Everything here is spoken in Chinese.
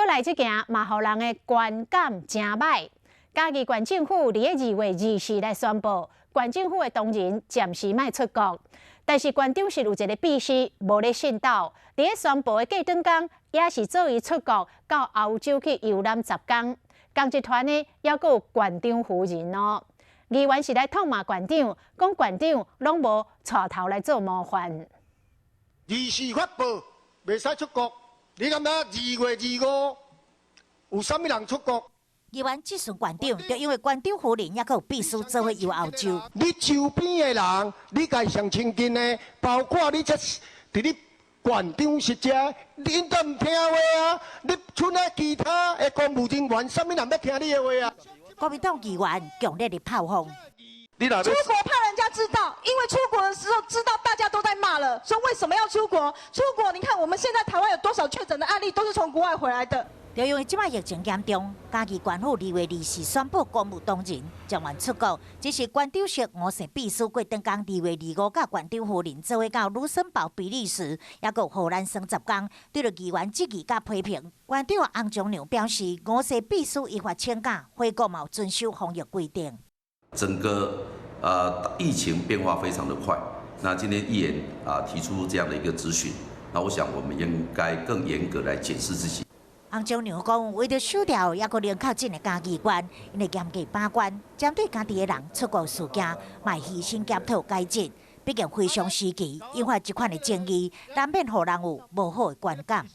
来这件嘛，互人的观感真歹。嘉义县政府伫2月24日宣布，县政府的同仁暂时莫出国，但是县长是有一个秘书无咧信道，伫咧宣布的过顿天，也是做伊出国到欧洲去游览10天。同集团呢，还佫有县长夫人哦。议员是来痛骂县长，讲县长拢无带头来做模范。24发布袂使出国，你感觉2月25有啥物人出国？议员质询县长，就因为县长夫人也佫有秘书做伙游欧洲。你周边的人，你家上亲近的，包括你这伫你县长是遮，你都唔听话啊！你剩下其他的公务人员，啥物人要听你的话啊？国民党议员强烈的炮轰。出国怕人家知道，因为出国的时候知道大家都在骂了，说为什么要出国？出国，你看我们现在台湾有多少确诊的案例都是从国外回来的。就因为即摆疫情严重，嘉义县府2月24宣布公务同仁将愿出国，只是县长室5省秘书过顿天2月25甲县长夫人做伙到卢森堡比利时，也佫有荷兰省10天。对着议员质疑甲批评，县长洪忠良表示，5省秘书依法请假，回国嘛有遵守防疫规定。整个疫情变化非常的快，那今天议员提出这样的一个质询，那我想我们应该更严格来检视自己。洪忠良讲，为着收掉也佫零靠近的嘉义县，因为严格把关，针对家己的人出国事件，卖牺牲检讨改进，毕竟非常时期，引发这款的争议，难免互人有无好的观感。